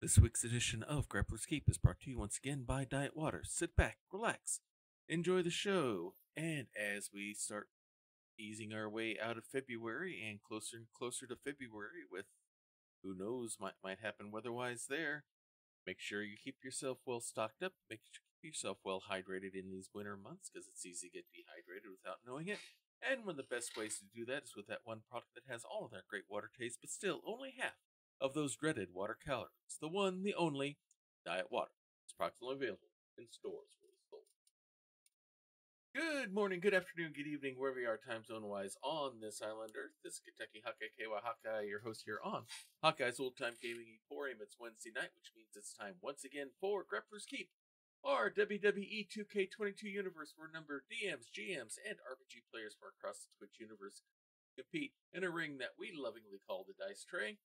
This week's edition of Grappler's Keep is brought to you once again by Diet Water. Sit back, relax, enjoy the show, and as we start easing our way out of February and closer to February with who knows might happen weather-wise there, make sure you keep yourself well stocked up, make sure you keep yourself well hydrated in these winter months because it's easy to get dehydrated without knowing it. And one of the best ways to do that is with that one product that has all of that great water taste, but still only half of those dreaded water calories. The one, the only, Diet Water. It's practically available in stores where it's sold. Good morning, good afternoon, good evening, wherever you are time zone-wise on this island Earth. This is Kentucky Hawkeye KY Hawkeye, your host here on Hawkeye's Old Time Gaming Emporium. It's Wednesday night, which means it's time once again for Grappler's Keep, our WWE 2K22 universe, where a number of DMs, GMs, and RPG players from across the Twitch universe compete in a ring that we lovingly call the Dice Tray.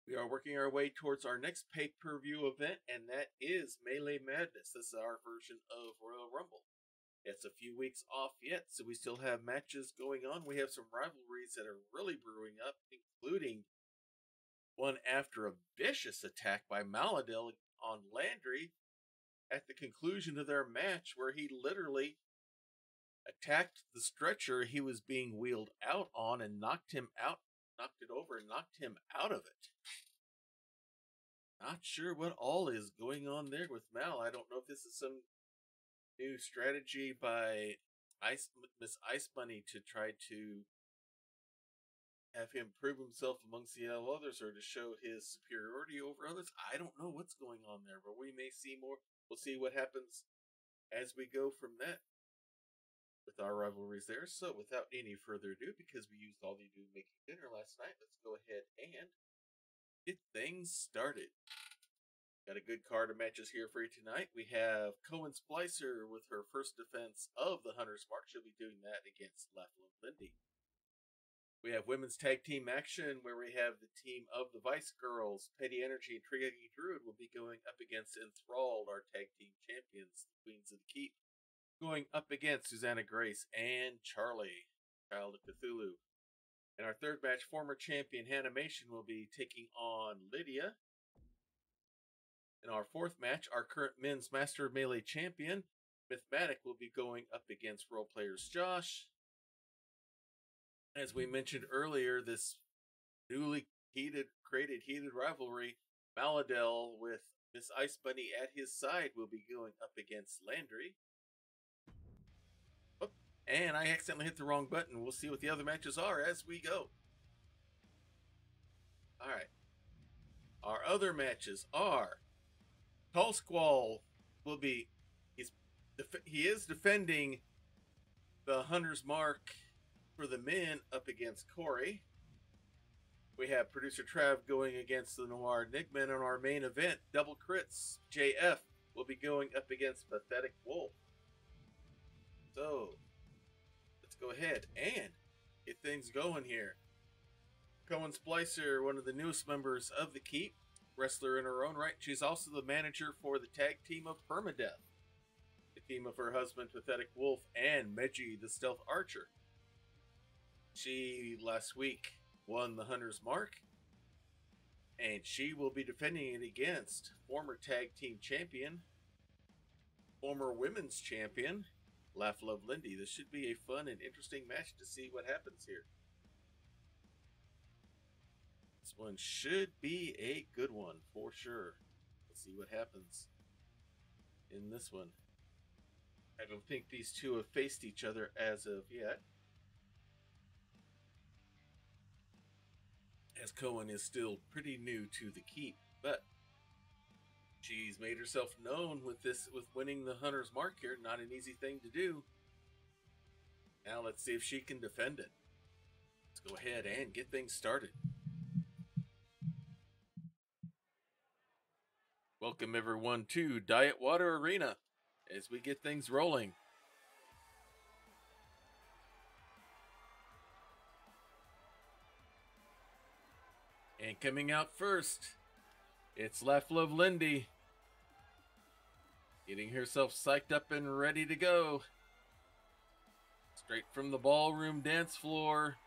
We are working our way towards our next pay-per-view event, and that is Melee Madness. This is our version of Royal Rumble. It's a few weeks off yet, so we still have matches going on. We have some rivalries that are really brewing up, including one after a vicious attack by Maladel on Landry at the conclusion of their match, where he literally attacked the stretcher he was being wheeled out on and knocked it over and knocked him out of it. Not sure what all is going on there with Mal. I don't know if this is some new strategy by Miss Ice Bunny to try to have him prove himself amongst the others or to show his superiority over others. I don't know what's going on there, but we may see more. We'll see what happens as we go from that with our rivalries there. So without any further ado, because we used all the ado making dinner last night, let's go ahead and get things started. Got a good card of matches here for you tonight. We have Cohen Splicer with her first defense of the Hunter's Mark. She'll be doing that against Lindy. We have women's tag team action where we have the team of the Vice Girls, Petty Energy and Triagi Druid will be going up against Enthralled, our tag team champions, the Queens of the Keep, going up against Susanna Grace and Charlie, Child of Cthulhu. In our third match, former champion Hanimation will be taking on Lydia. In our fourth match, our current men's Master Melee champion, Mythmatic, will be going up against Role Players Josh. As we mentioned earlier, this newly created heated rivalry, Maladel with Miss Ice Bunny at his side will be going up against Landry. Oh, and I accidentally hit the wrong button. We'll see what the other matches are as we go. Alright. Our other matches are Tall Squall will be he is defending the Hunter's Mark for the men up against Corey. We have producer Trav going against the Noir Enigma. In our main event, Double Crits JF will be going up against Pathetic Wolf. So let's go ahead and get things going here. Cohen Splicer, one of the newest members of the Keep, wrestler in her own right. She's also the manager for the tag team of Permadeath, the team of her husband, Pathetic Wolf, and Meji, the Stealth Archer. She, last week, won the Hunter's Mark, and she will be defending it against former tag team champion, former women's champion, Laugh Love Lindy. This should be a fun and interesting match to see what happens here. This one should be a good one for sure. Let's see what happens in this one. I don't think these two have faced each other as of yet, as Cohen is still pretty new to the Keep, but she's made herself known with winning the Hunter's Mark here. Not an easy thing to do. Now let's see if she can defend it. Let's go ahead and get things started. Welcome everyone to Diet Water Arena as we get things rolling. And coming out first, it's Laugh Love Lindy, getting herself psyched up and ready to go. Straight from the ballroom dance floor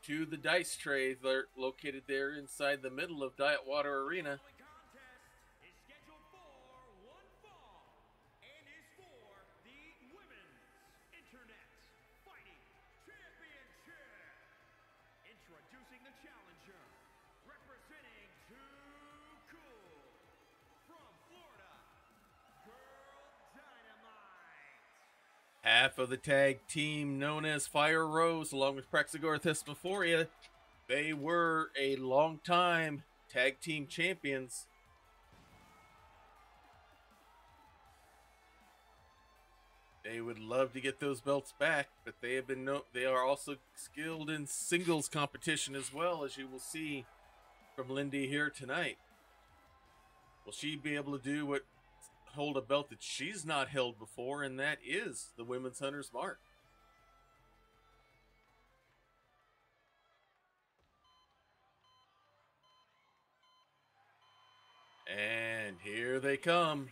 to the dice tray located there inside the middle of Diet Water Arena. Half of the tag team known as Fire Rose, along with Praxagora Thesmophoria, they were a long-time tag team champions. They would love to get those belts back, but they are also skilled in singles competition as well, as you will see from Lindy here tonight. Will she be able to hold a belt that she's not held before, and that is the Women's Hunter's Mark? And here they come.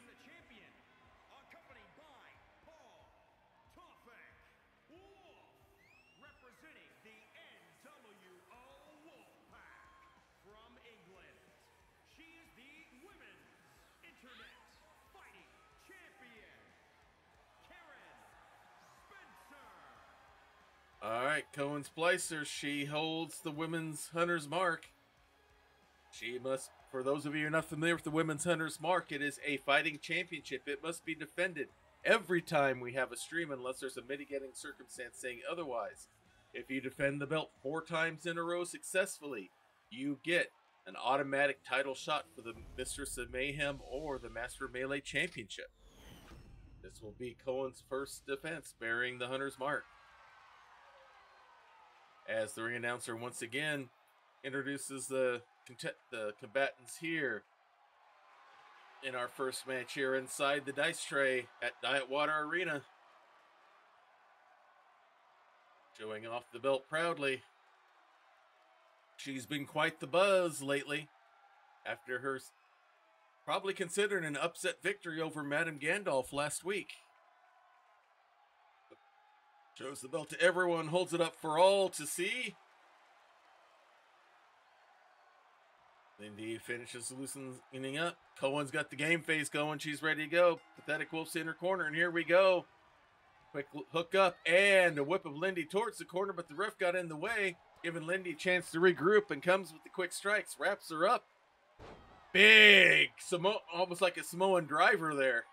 All right, Cohen Splicer, she holds the Women's Hunter's Mark. She must, for those of you who are not familiar with the Women's Hunter's Mark, it is a fighting championship. It must be defended every time we have a stream unless there's a mitigating circumstance saying otherwise. If you defend the belt 4 times in a row successfully, you get an automatic title shot for the Mistress of Mayhem or the Master of Melee Championship. This will be Cohen's first defense bearing the Hunter's Mark. As the ring announcer once again introduces the combatants here in our first match here inside the dice tray at Diet Water Arena. Showing off the belt proudly. She's been quite the buzz lately after her probably considered an upset victory over Madame Gandalf last week. Shows the belt to everyone, holds it up for all to see. Lindy finishes loosening up. Cohen's got the game face going. She's ready to go. Pathetic Wolf's in her corner, and here we go. Quick hook up and a whip of Lindy towards the corner, but the ref got in the way, giving Lindy a chance to regroup, and comes with the quick strikes. Wraps her up. Big, almost like a Samoan driver there.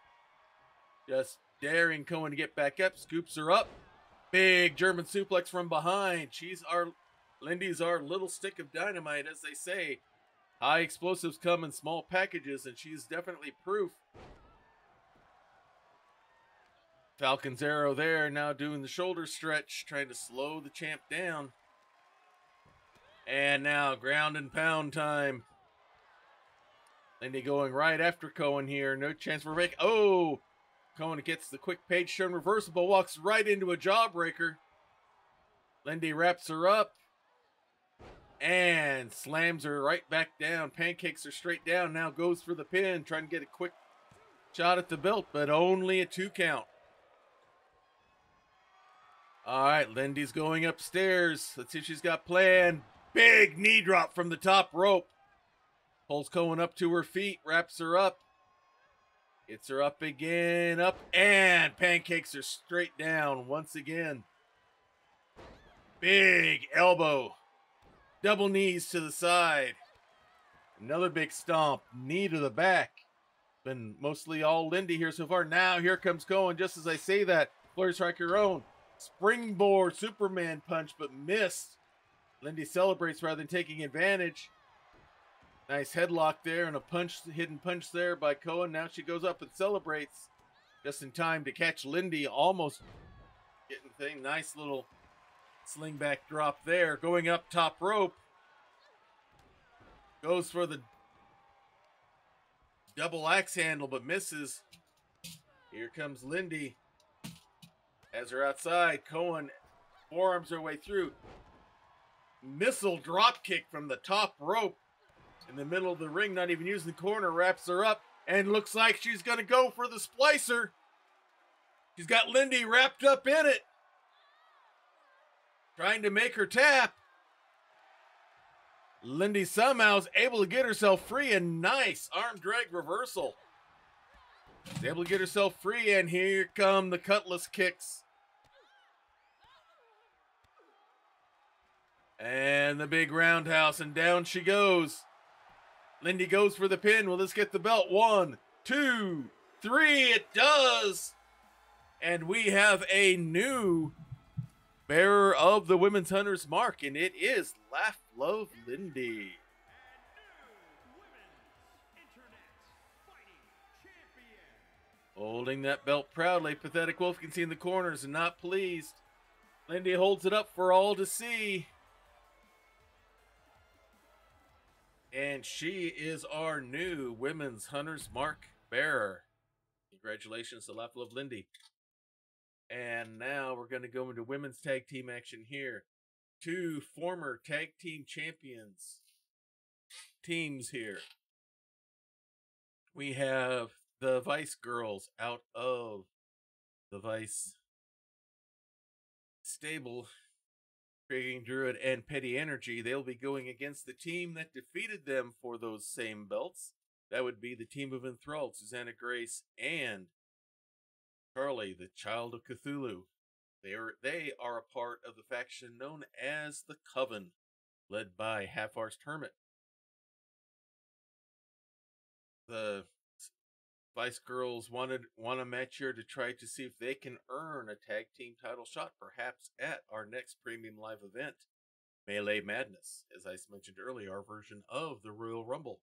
Just daring Cohen to get back up. Scoops her up. Big German suplex from behind. Lindy's our little stick of dynamite, as they say. High explosives come in small packages, and she's definitely proof. Falcon's arrow there, now doing the shoulder stretch, trying to slow the champ down. And now ground and pound time. Lindy going right after Cohen here. No chance for a break. Oh! Cohen gets the quick page turn reversible, walks right into a jawbreaker. Lindy wraps her up and slams her right back down. Pancakes her straight down. Now goes for the pin, trying to get a quick shot at the belt, but only a 2 count. All right, Lindy's going upstairs. Let's see what she's got planned. Big knee drop from the top rope. Pulls Cohen up to her feet, wraps her up. Gets her up again, up, and pancakes her straight down once again. Big elbow. Double knees to the side. Another big stomp. Knee to the back. Been mostly all Lindy here so far. Now here comes Cohen. Just as I say that, Flurry strike her own. Springboard Superman punch, but missed. Lindy celebrates rather than taking advantage. Nice headlock there and a hidden punch there by Cohen. Now she goes up and celebrates just in time to catch Lindy almost getting the thing. Nice little sling back drop there. Going up top rope. Goes for the double axe handle but misses. Here comes Lindy. Has her outside. Cohen forearms her way through. Missile drop kick from the top rope. In the middle of the ring, not even using the corner, wraps her up, and looks like she's going to go for the splicer. She's got Lindy wrapped up in it. Trying to make her tap. Lindy somehow is able to get herself free, and nice arm drag reversal. She's able to get herself free, and here come the cutlass kicks. And the big roundhouse, and down she goes. Lindy goes for the pin. Will this get the belt? 1, 2, 3. It does. And we have a new bearer of the Women's Hunter's Mark, and it is Laugh Love Lindy. Holding that belt proudly, Pathetic Wolf can see in the corners and not pleased. Lindy holds it up for all to see. And she is our new Women's Hunter's Mark bearer. Congratulations to Laugh Love Lindy. And now we're going to go into women's tag team action here. Two former tag team champions teams here. We have the Vice girls out of the Vice stable, Creating Druid and Petty Energy. They'll be going against the team that defeated them for those same belts. That would be the team of Enthralled, Susanna Grace and Charlie, the Child of Cthulhu. They are a part of the faction known as the Coven, led by Half-Arsed Hermit. The Vice Girls want a match here to try to see if they can earn a tag team title shot, perhaps at our next premium live event, Melee Madness, as I mentioned earlier, our version of the Royal Rumble.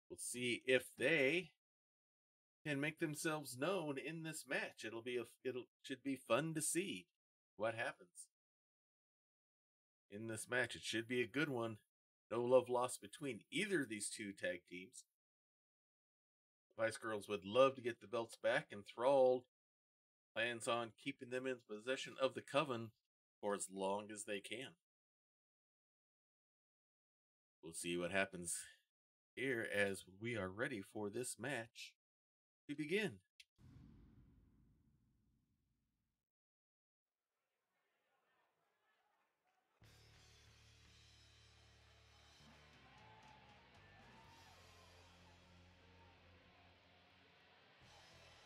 We'll see if they can make themselves known in this match. It should be fun to see what happens in this match. It should be a good one. No love lost between either of these two tag teams. The Vice Girls would love to get the belts back. Enthralled plans on keeping them in possession of the Coven for as long as they can. We'll see what happens here as we are ready for this match to begin.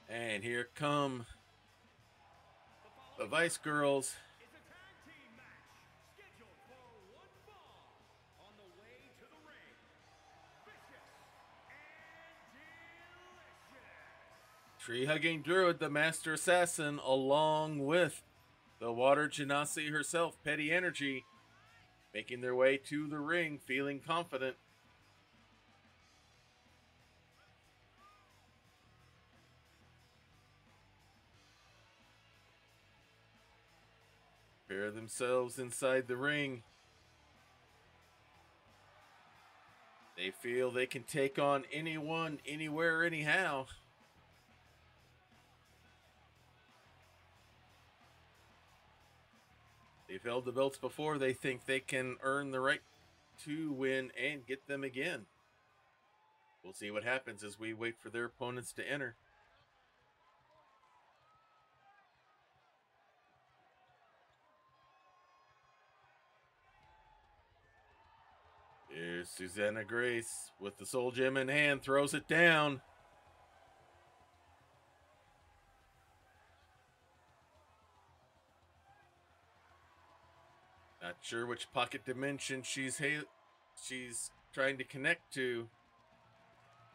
And here come the Vice Girls. Tree-hugging Druid, the Master Assassin, along with the Water Genasi herself, Petty Energy, making their way to the ring, feeling confident. Prepare themselves inside the ring. They feel they can take on anyone, anywhere, anyhow. They've held the belts before. They think they can earn the right to win and get them again. We'll see what happens as we wait for their opponents to enter. Here's Susanna Grace with the Soul Gem in hand, throws it down. Not sure which pocket dimension she's trying to connect to,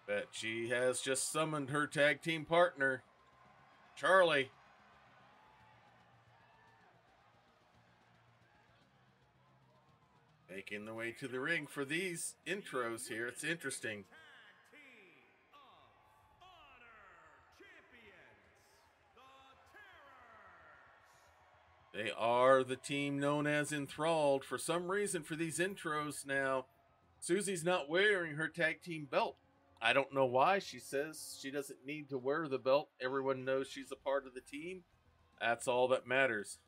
but she has just summoned her tag team partner, Charlie. Making the way to the ring for these intros here. It's interesting. They are the team known as Enthralled. For some reason, for these intros now, Susie's not wearing her tag team belt. I don't know why. She says she doesn't need to wear the belt. Everyone knows she's a part of the team. That's all that matters.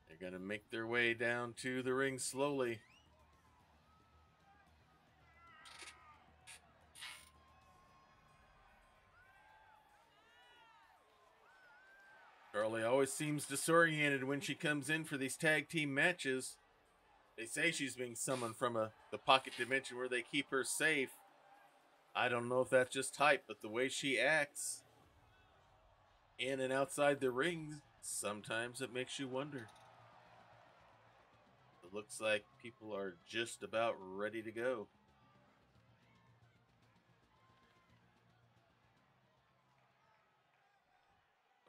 They're going to make their way down to the ring slowly. Charlie always seems disoriented when she comes in for these tag team matches. They say she's being summoned from the pocket dimension where they keep her safe. I don't know if that's just hype, but the way she acts in and outside the ring, sometimes it makes you wonder. It looks like people are just about ready to go.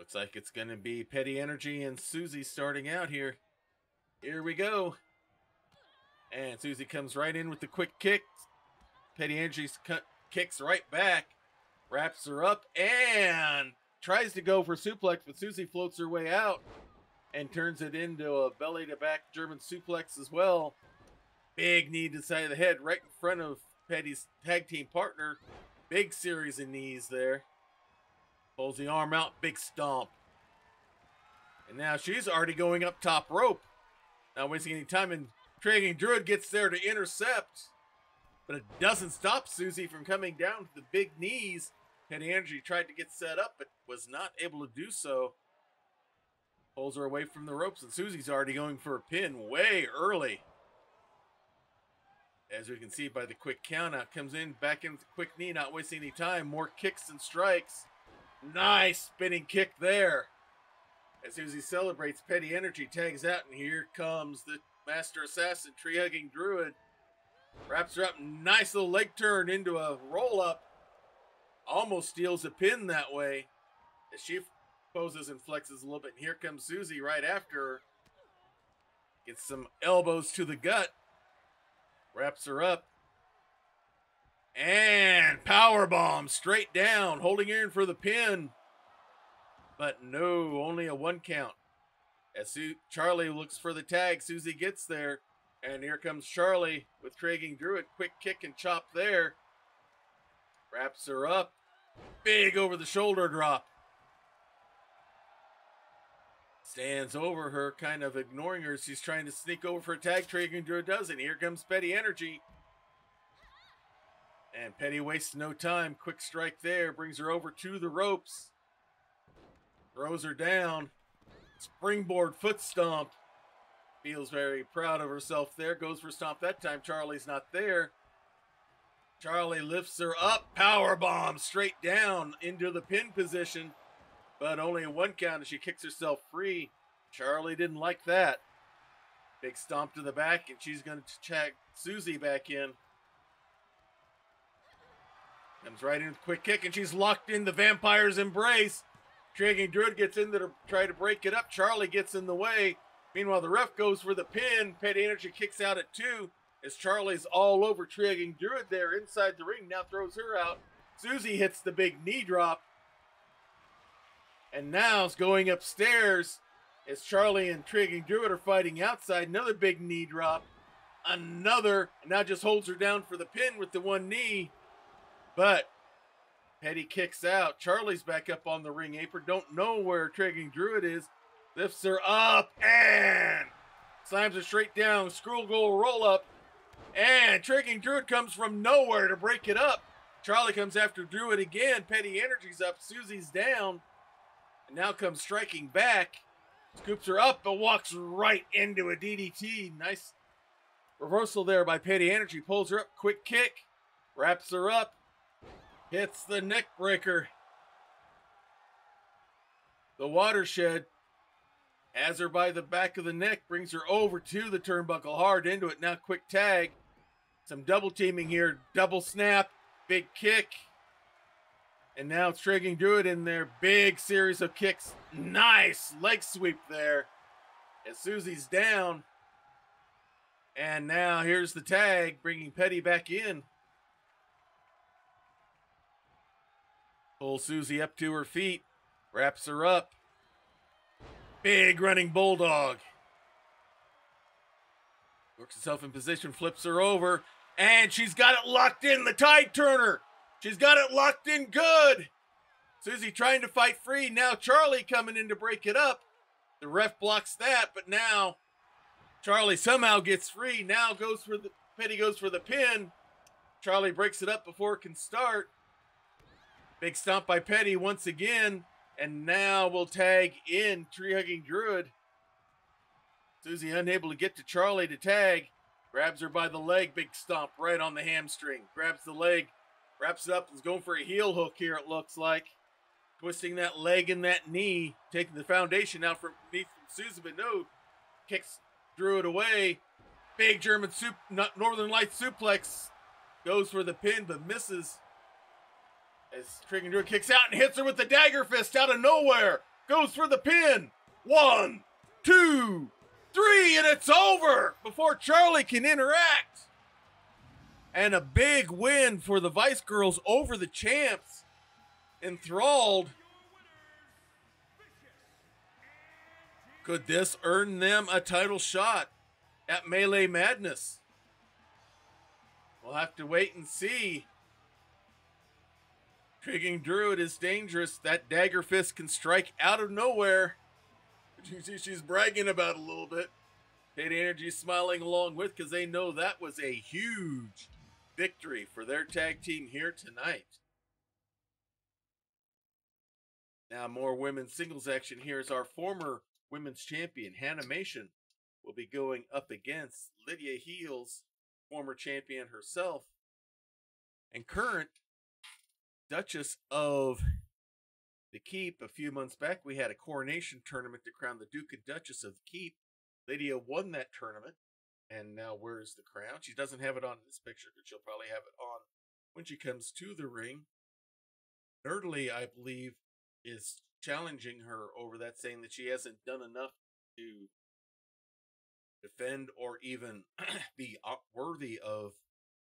Looks like it's going to be Petty Energy and Susie starting out here. Here we go. And Susie comes right in with the quick kick. Petty Energy kicks right back. Wraps her up and tries to go for suplex, but Susie floats her way out and turns it into a belly-to-back German suplex as well. Big knee to the side of the head right in front of Petty's tag team partner. Big series of knees there. Pulls the arm out, big stomp. And now she's already going up top rope. Not wasting any time, and Trading Druid gets there to intercept. But it doesn't stop Susie from coming down with the big knees. Petty Energy tried to get set up, but was not able to do so. Pulls her away from the ropes, and Susie's already going for a pin way early. As we can see by the quick count out, comes in, back in with the quick knee, not wasting any time. More kicks and strikes. Nice spinning kick there. As Susie celebrates, Petty Energy tags out, and here comes the Master Assassin, tree-hugging Druid. Wraps her up, nice little leg turn into a roll-up. Almost steals a pin that way. As she poses and flexes a little bit. And here comes Susie right after her. Gets some elbows to the gut. Wraps her up. And powerbomb straight down, holding her in for the pin. But no, only a 1 count. As Charlie looks for the tag, Susie gets there. And here comes Charlie with Trading Druid. Quick kick and chop there. Wraps her up. Big over the shoulder drop. Stands over her, kind of ignoring her. She's trying to sneak over for a tag. Trading Druid does it. Here comes Petty Energy. And Petty wastes no time. Quick strike there. Brings her over to the ropes. Throws her down. Springboard foot stomp. Feels very proud of herself there. Goes for stomp that time. Charlie's not there. Charlie lifts her up. Powerbomb straight down into the pin position. But only a 1 count as she kicks herself free. Charlie didn't like that. Big stomp to the back, and she's going to check Susie back in. Comes right in with a quick kick, and she's locked in the Vampire's Embrace. Trading Druid gets in there to try to break it up. Charlie gets in the way. Meanwhile, the ref goes for the pin. Petty Energy kicks out at 2 as Charlie's all over Trading Druid there inside the ring. Now throws her out. Susie hits the big knee drop. And now it's going upstairs as Charlie and Trading Druid are fighting outside. Another big knee drop. Another. And now just holds her down for the pin with the 1 knee. But Petty kicks out. Charlie's back up on the ring apron. Don't know where Trading Druid is. Lifts her up and slams her straight down. Screw goal roll up. And Trading Druid comes from nowhere to break it up. Charlie comes after Druid again. Petty Energy's up. Susie's down. And now comes striking back. Scoops her up but walks right into a DDT. Nice reversal there by Petty Energy. Pulls her up. Quick kick. Wraps her up. Hits the neck breaker. The Watershed has her by the back of the neck. Brings her over to the turnbuckle. Hard into it. Now quick tag. Some double teaming here. Double snap. Big kick. And now it's Trading Druid in there. Big series of kicks. Nice leg sweep there. As Susie's down. And now here's the tag. Bringing Petty back in. Pulls Susie up to her feet. Wraps her up. Big running bulldog. Works herself in position. Flips her over. And she's got it locked in. The tide turner. She's got it locked in good. Susie trying to fight free. Now Charlie coming in to break it up. The ref blocks that. But now Charlie somehow gets free. Now Petty goes for the pin. Charlie breaks it up before it can start. Big stomp by Petty once again. And now we'll tag in Tree-Hugging Druid. Susie unable to get to Charlie to tag. Grabs her by the leg. Big stomp right on the hamstring. Grabs the leg. Wraps it up. Is going for a heel hook here, it looks like. Twisting that leg and that knee. Taking the foundation out from beneath Susie. But no. Kicks Druid away. Big German Northern Lights suplex. Goes for the pin but misses. As Trading Druid kicks out and hits her with the dagger fist out of nowhere. Goes for the pin. 1, 2, 3, and it's over before Charlie can interact. And a big win for the Vice Girls over the champs. Enthralled. Could this earn them a title shot at Melee Madness? We'll have to wait and see. Intriguing Druid is dangerous. That dagger fist can strike out of nowhere. She's bragging about it a little bit. Katie Energy smiling along with, because they know that was a huge victory for their tag team here tonight. Now more women's singles action. Here's our former women's champion, Hannah Mation, will be going up against Lydia Heels, former champion herself, and current Duchess of the Keep. A few months back, we had a coronation tournament to crown the Duke and Duchess of the Keep. Lydia won that tournament and now wears the crown. She doesn't have it on in this picture, but she'll probably have it on when she comes to the ring. Nerdly, I believe, is challenging her over that, saying that she hasn't done enough to defend or even be worthy of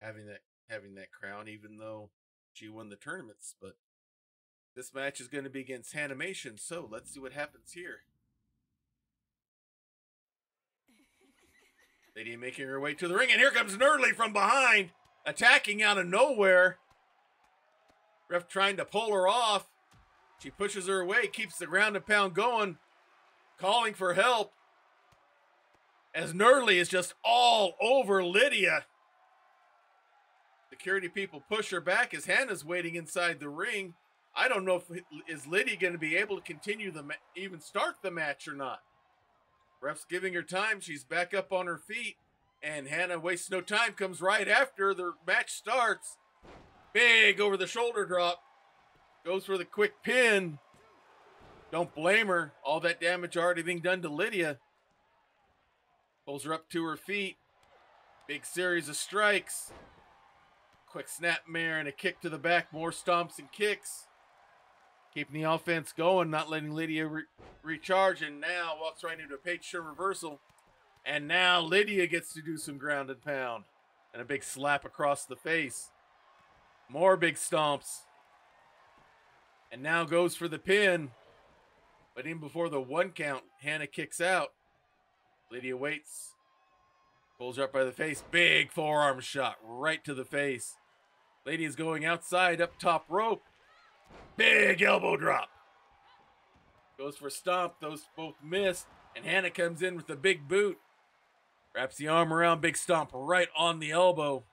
having that crown, even though she won the tournaments. But this match is going to be against Hannah Mation, so let's see what happens here. Lydia making her way to the ring, and here comes Nerdly from behind, attacking out of nowhere. Ref trying to pull her off. She pushes her away, keeps the ground and pound going, calling for help, as Nerdly is just all over Lydia. Security people push her back as Hannah's waiting inside the ring. I don't know if is Lydia going to be able to continue even start the match or not. Ref's giving her time. She's back up on her feet, and Hannah wastes no time, comes right after the match starts. Big over the shoulder drop. Goes for the quick pin. Don't blame her. All that damage already being done to Lydia. Pulls her up to her feet. Big series of strikes. Quick snapmare and a kick to the back. More stomps and kicks. Keeping the offense going, not letting Lydia recharge. And now walks right into a page turn reversal. And now Lydia gets to do some ground and pound. And a big slap across the face. More big stomps. And now goes for the pin. But even before the 1 count, Hannah kicks out. Lydia waits. Pulls her up by the face. Big forearm shot right to the face. Lydia's going outside, up top rope. Big elbow drop. Goes for stomp. Those both miss. And Hannah comes in with the big boot. Wraps the arm around, big stomp right on the elbow.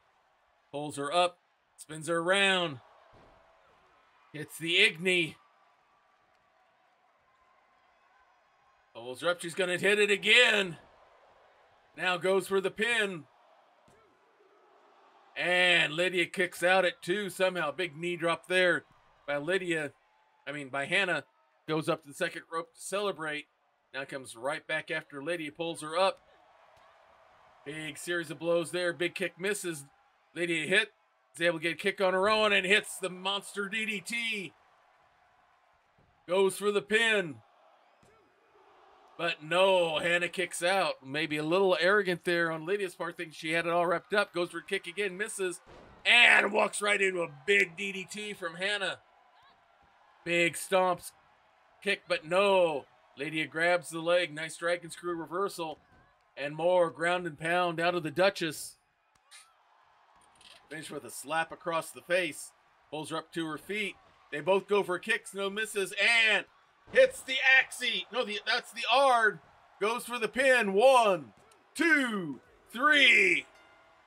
Pulls her up. Spins her around. Hits the Igni. Pulls her up. She's going to hit it again. Now goes for the pin. And Lydia kicks out at 2 somehow. Big knee drop there by Hannah. Goes up to the second rope to celebrate. Now comes right back after Lydia. Pulls her up. Big series of blows there. Big kick misses. Lydia hit. Is able to get a kick on her own and hits the monster DDT. Goes for the pin. But no, Hannah kicks out. Maybe a little arrogant there on Lydia's part, thinking she had it all wrapped up. Goes for a kick again, misses, and walks right into a big DDT from Hannah. Big stomps, kick, but no. Lydia grabs the leg. Nice dragon screw reversal. And more ground and pound out of the Duchess. Finish with a slap across the face. Pulls her up to her feet. They both go for kicks, no misses, and hits the Axie. No, that's the Ard. Goes for the pin. 1, 2, 3.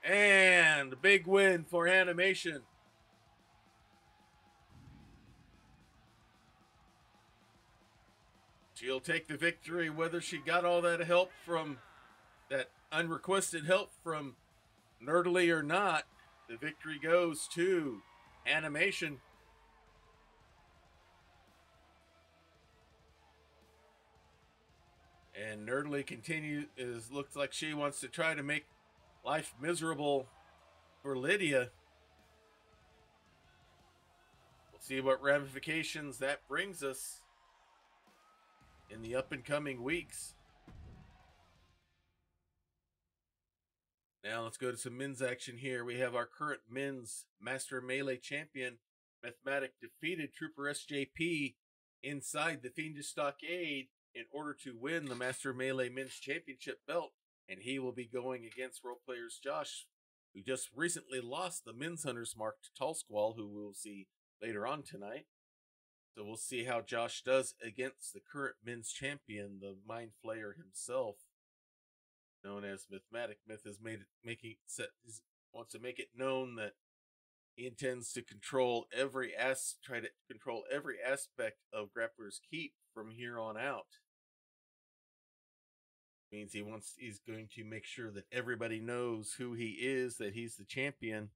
And big win for Hannah Mation. She'll take the victory whether she got all that help from that unrequested help from Nerdly or not. The victory goes to Hannah Mation. And Nerdly looks like she wants to try to make life miserable for Lydia. We'll see what ramifications that brings us. in the up and coming weeks. Now let's go to some men's action here. We have our current men's Master Melee champion, Mathematic, defeated Trooper SJP inside the Fiendish Stockade in order to win the Master Melee Men's Championship belt. And he will be going against Role Players Josh, who just recently lost the Men's Hunters Mark to Tall Squall, who we'll see later on tonight. So we'll see how Josh does against the current men's champion, the Mind Flayer himself, known as Mythmatic. Myth has wants to make it known that he intends to try to control every aspect of Grappler's Keep from here on out. Means he's going to make sure that everybody knows who he is, that he's the champion,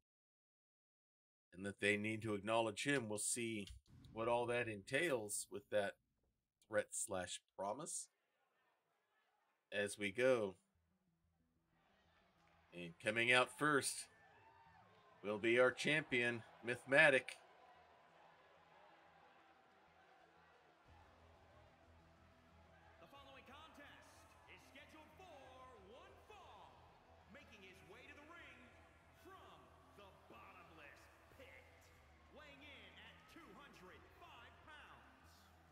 and that they need to acknowledge him. We'll see what all that entails with that threat/promise as we go. And coming out first will be our champion, Mythmatic. The following contest is scheduled for one fall. Making his way to the ring from the bottomless pit. Weighing in at 205 pounds.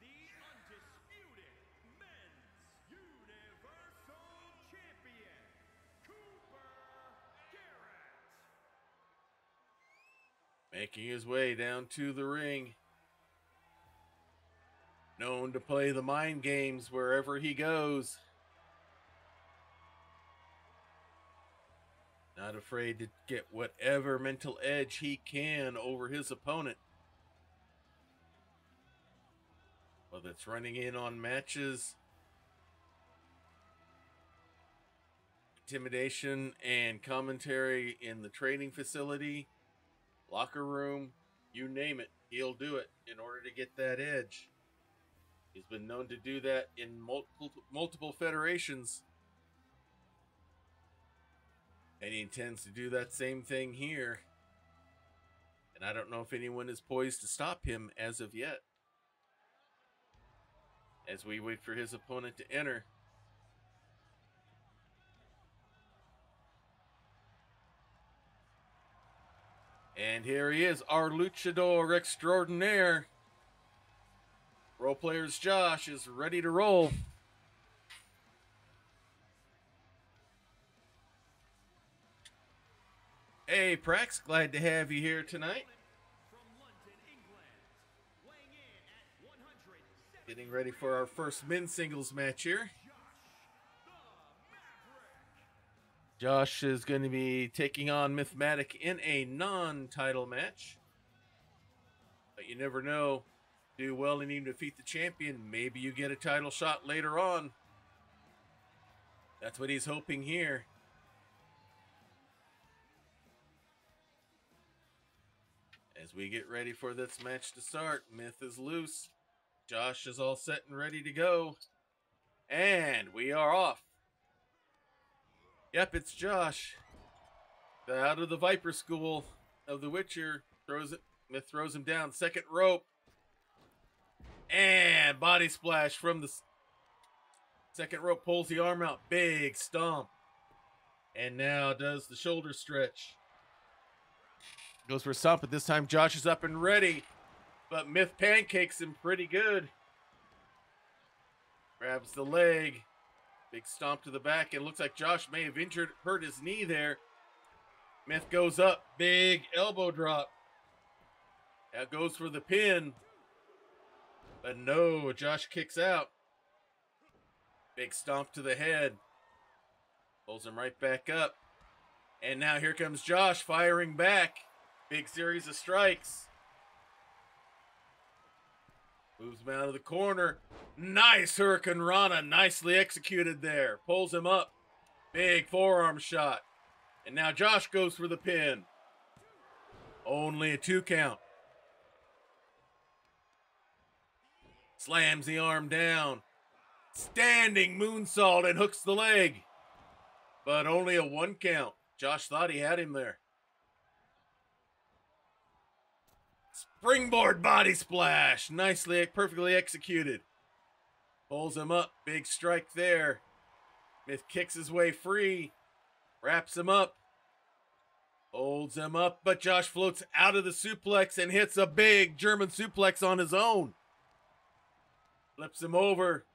The undisputed men's Universal Champion, Cooper Garrett. Making his way down to the ring. Known to play the mind games wherever he goes. Not afraid to get whatever mental edge he can over his opponent. Whether it's running in on matches, intimidation and commentary in the training facility, locker room, you name it, he'll do it in order to get that edge. He's been known to do that in multiple federations. And he intends to do that same thing here. And I don't know if anyone is poised to stop him as of yet. As we wait for his opponent to enter. And here he is, our luchador extraordinaire. Role Players Josh is ready to roll. Hey, Prax, glad to have you here tonight. Getting ready for our first men's singles match here. Josh is going to be taking on Mythmatic in a non-title match. But you never know. Do well and even defeat the champion. Maybe you get a title shot later on. That's what he's hoping here. As we get ready for this match to start, Myth is loose. Josh is all set and ready to go. And we are off. Yep, it's Josh. Out of the Viper School of the Witcher. Myth throws him down. Second rope. And body splash from the second rope. Pulls the arm out. Big stomp. And now does the shoulder stretch. Goes for a stomp, but this time Josh is up and ready. But Myth pancakes him pretty good. Grabs the leg. Big stomp to the back. And looks like Josh may have hurt his knee there. Myth goes up. Big elbow drop. Now goes for the pin. But no, Josh kicks out. Big stomp to the head. Pulls him right back up. And now here comes Josh firing back. Big series of strikes. Moves him out of the corner. Nice Hurricane Rana. Nicely executed there. Pulls him up. Big forearm shot. And now Josh goes for the pin. Only a 2 count. Slams the arm down. Standing moonsault and hooks the leg. But only a 1 count. Josh thought he had him there. Springboard body splash. Nicely, perfectly executed. Pulls him up. Big strike there. Myth kicks his way free. Wraps him up. Holds him up, but Josh floats out of the suplex and hits a big German suplex on his own. Flips him over.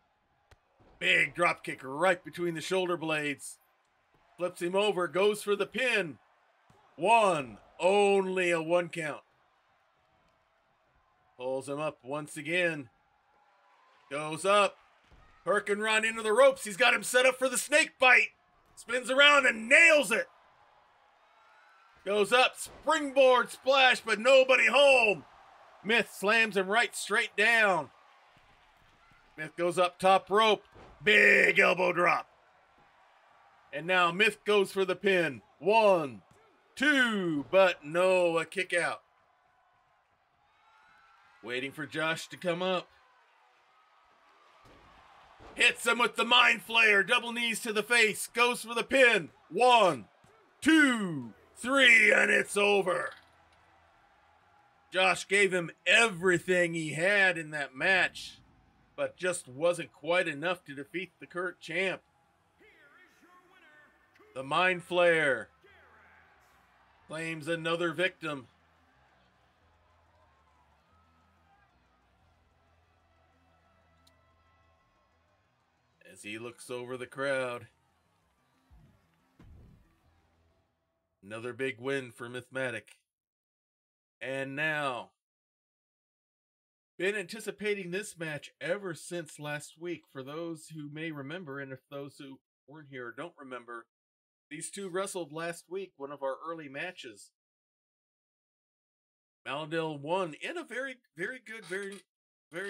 Big drop kick right between the shoulder blades. Flips him over, goes for the pin. One, only a 1 count. Pulls him up once again. Goes up. Hurricane into the ropes. He's got him set up for the snake bite. Spins around and nails it. Goes up, springboard splash, but nobody home. Myth slams him right straight down. Myth goes up top rope. Big elbow drop. And now Myth goes for the pin. 1, 2, but no, a kick out. Waiting for Josh to come up. Hits him with the Mind Flayer. Double knees to the face. Goes for the pin. 1, 2, 3, and it's over. Josh gave him everything he had in that match, but just wasn't quite enough to defeat the current champ. The Mind Flayer claims another victim. As he looks over the crowd. Another big win for Mythmatic. And now, been anticipating this match ever since last week. For those who may remember, and if those who weren't here or don't remember, these two wrestled last week, one of our early matches. Maladil won in a very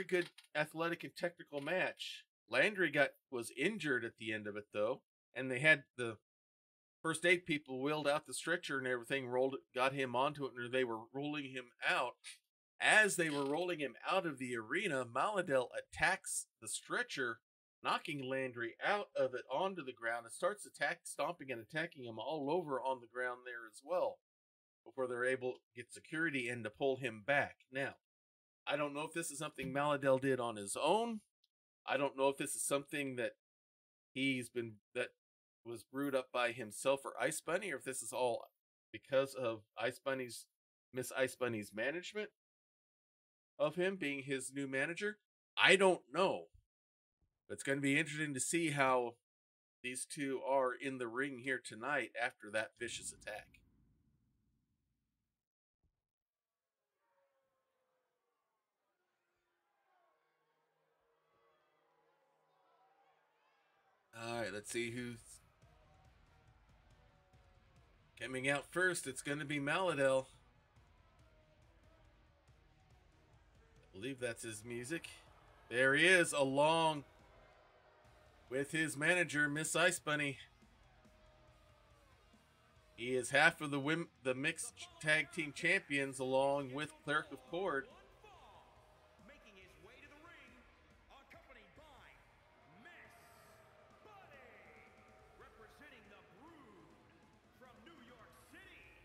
good athletic and technical match. Landry was injured at the end of it though, and they had the first aid people wheeled out the stretcher and everything, got him onto it, and they were rolling him out. As they were rolling him out of the arena, Maladil attacks the stretcher, knocking Landry out of it onto the ground, and starts stomping and attacking him all over on the ground there as well, before they're able to get security and to pull him back. Now, I don't know if this is something Maladil did on his own. I don't know if this is something that that was brewed up by himself or Ice Bunny, or if this is all because of Miss Ice Bunny's management of him being his new manager. I don't know. But it's going to be interesting to see how these two are in the ring here tonight after that vicious attack. Alright, let's see who's coming out first. It's going to be Maladil. I believe that's his music. There he is, along with his manager, Miss Ice Bunny. He is half of the mixed tag team champions, along with Cleric of Cord. Making his way to the ring, accompanied by Miss Bunny, representing the Brood from New York City,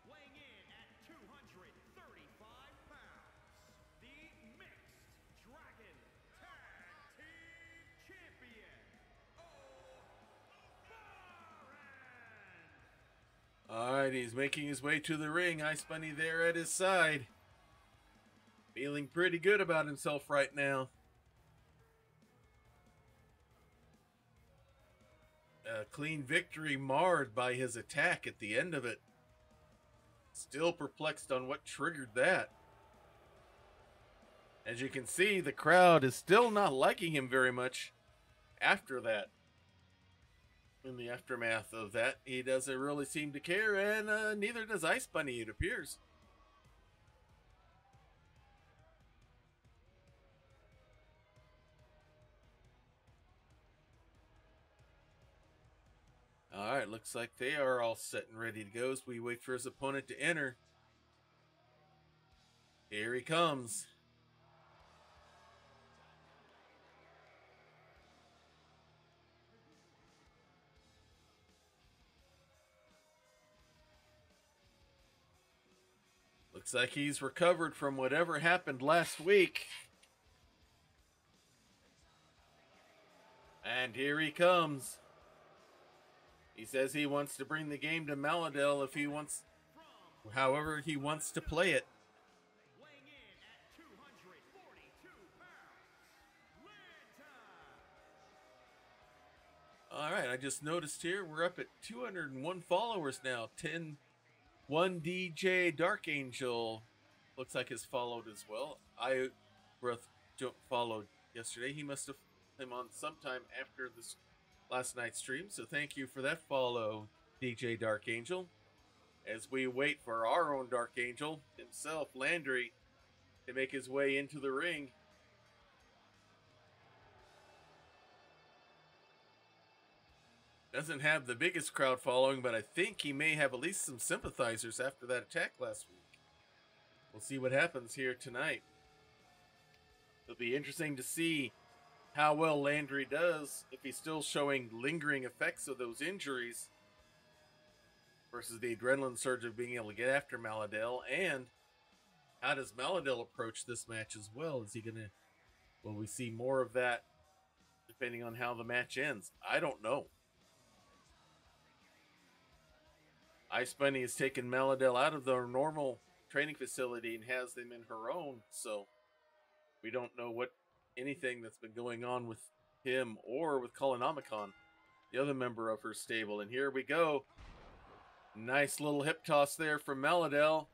weighing in at 235 pounds, the Mixed Dragon Tag Team Champion, Alright, he's making his way to the ring. Ice Bunny there at his side. Feeling pretty good about himself right now. A clean victory marred by his attack at the end of it. Still perplexed on what triggered that. As you can see, the crowd is still not liking him very much after that. In the aftermath of that, he doesn't really seem to care, and neither does Ice Bunny, it appears. Alright, looks like they are all set and ready to go as we wait for his opponent to enter. Here he comes. Looks like he's recovered from whatever happened last week. And here he comes. He says he wants to bring the game to Maladel if he wants, however he wants to play it. Weighing in at 242 pounds, Landry. All right, I just noticed here we're up at 201 followers now. 1 DJ Dark Angel looks like has followed as well. I followed yesterday. He must have him on sometime after this last night's stream, so thank you for that follow, DJ Dark Angel. As we wait for our own Dark Angel himself, Landry, to make his way into the ring. Doesn't have the biggest crowd following, but I think he may have at least some sympathizers after that attack last week. We'll see what happens here tonight. It'll be interesting to see how well Landry does if he's still showing lingering effects of those injuries versus the adrenaline surge of being able to get after Maladel. And how does Maladel approach this match as well? Is he going to, will we see more of that depending on how the match ends? I don't know. Ice Bunny has taken Maladel out of their normal training facility and has them in her own, so we don't know what anything that's been going on with him or with Colonomicon, the other member of her stable. And here we go. Nice little hip toss there from Maladel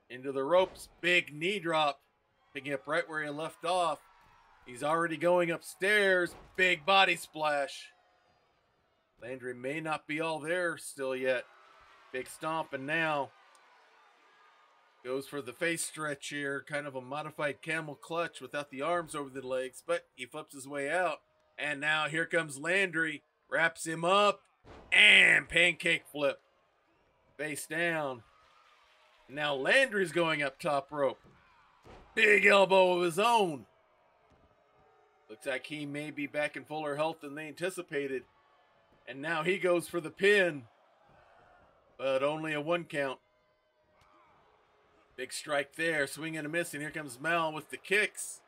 into the ropes. Big knee drop, picking up right where he left off. He's already going upstairs. Big body splash. Landry may not be all there still yet. Big stomp, and now goes for the face stretch here, kind of a modified camel clutch without the arms over the legs, but he flips his way out. And now here comes Landry, wraps him up, and pancake flip. Face down. Now Landry's going up top rope. Big elbow of his own. Looks like he may be back in fuller health than they anticipated. And now he goes for the pin, but only a 1 count. Big strike there, swing and a miss, and here comes Mal with the kicks.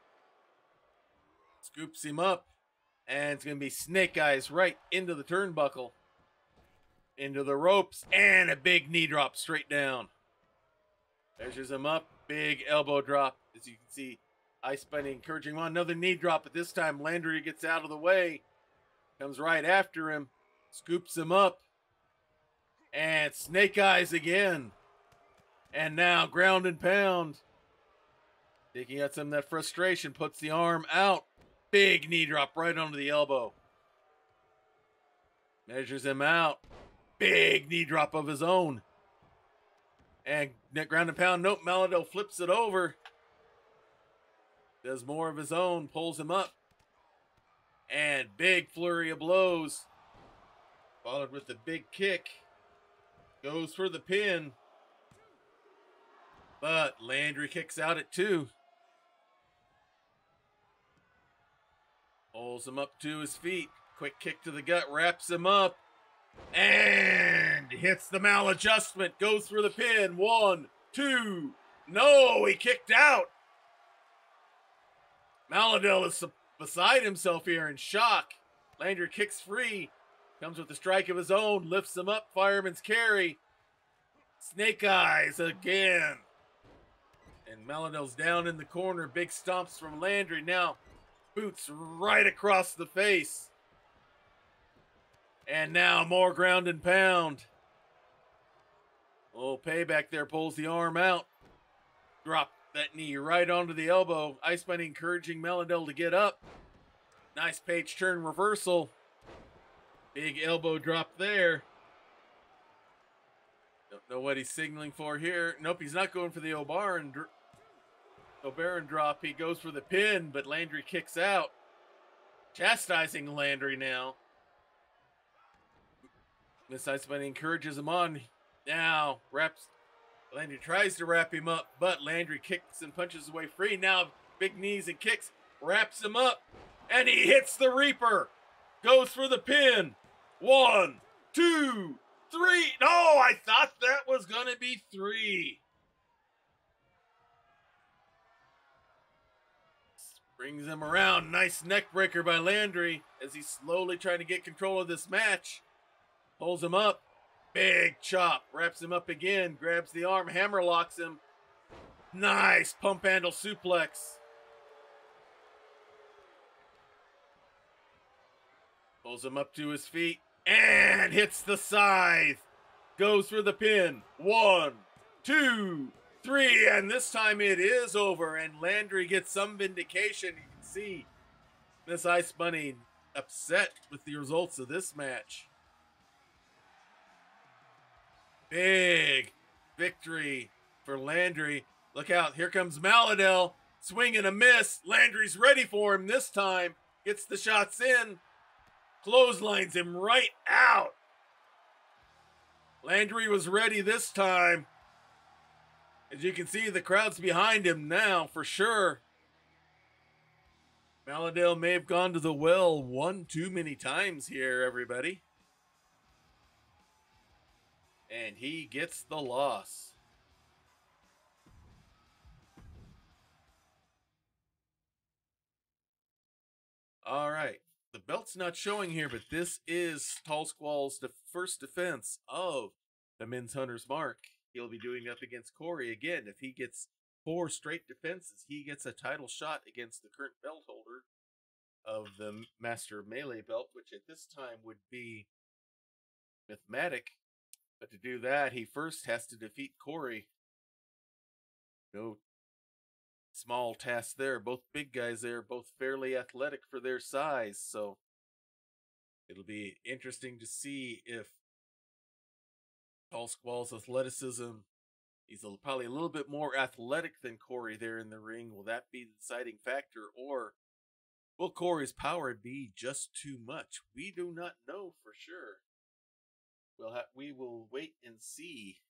Scoops him up, and it's going to be snake eyes right into the turnbuckle. Into the ropes, and a big knee drop straight down. Measures him up, big elbow drop. As you can see, Ice Bunny encouraging him on. Another knee drop, but this time Landry gets out of the way. Comes right after him, scoops him up, and snake eyes again. And now ground and pound. Taking out some of that frustration, puts the arm out. Big knee drop right onto the elbow. Measures him out. Big knee drop of his own. And ground and pound. Nope, Maladel flips it over. Does more of his own, pulls him up. And big flurry of blows. Followed with the big kick. Goes for the pin. But Landry kicks out at 2. Pulls him up to his feet. Quick kick to the gut, wraps him up. And hits the maladjustment. Goes for the pin. 1, 2. No, he kicked out. Maladel is beside himself here in shock. Landry kicks free. Comes with a strike of his own. Lifts him up. Fireman's carry. Snake eyes again. And Maladel's down in the corner. Big stomps from Landry. Now boots right across the face. And now more ground and pound. Oh, payback there. Pulls the arm out. Drop that knee right onto the elbow. Ice Bunny encouraging Maladel to get up. Nice page turn reversal. Big elbow drop there. Don't know what he's signaling for here. Nope, he's not going for the Obaron drop. He goes for the pin, but Landry kicks out. Chastising Landry now. Miss Ice Bunny encourages him on. Now Landry tries to wrap him up, but Landry kicks and punches his way free. Now big knees and kicks, wraps him up, and he hits the Reaper. Goes for the pin. 1, 2, 3. No, I thought that was going to be 3. Brings him around. Nice neck breaker by Landry as he's slowly trying to get control of this match. Pulls him up. Big chop. Wraps him up again. Grabs the arm. Hammer locks him. Nice pump handle suplex. Pulls him up to his feet and hits the scythe. Goes for the pin. 1, 2, 3, and this time it is over, and Landry gets some vindication. You can see Miss Ice Bunny upset with the results of this match. Big victory for Landry. Look out, here comes Maladel. Swing and a miss. Landry's ready for him this time. Gets the shots in. Clotheslines him right out. Landry was ready this time. As you can see, the crowd's behind him now for sure. Maladel may have gone to the well one too many times here, everybody. And he gets the loss. All right. The belt's not showing here, but this is Tall Squall's first defense of the Men's Hunter's Mark. He'll be doing up against Corey again. If he gets 4 straight defenses, he gets a title shot against the current belt holder of the Master Melee belt, which at this time would be Mythmatic. But to do that, he first has to defeat Corey. No small task there. Both big guys there, both fairly athletic for their size. So it'll be interesting to see if Tall Squall's athleticism, he's probably a little bit more athletic than Corey there in the ring. Will that be the deciding factor, or will Corey's power be just too much? We do not know for sure. We will wait and see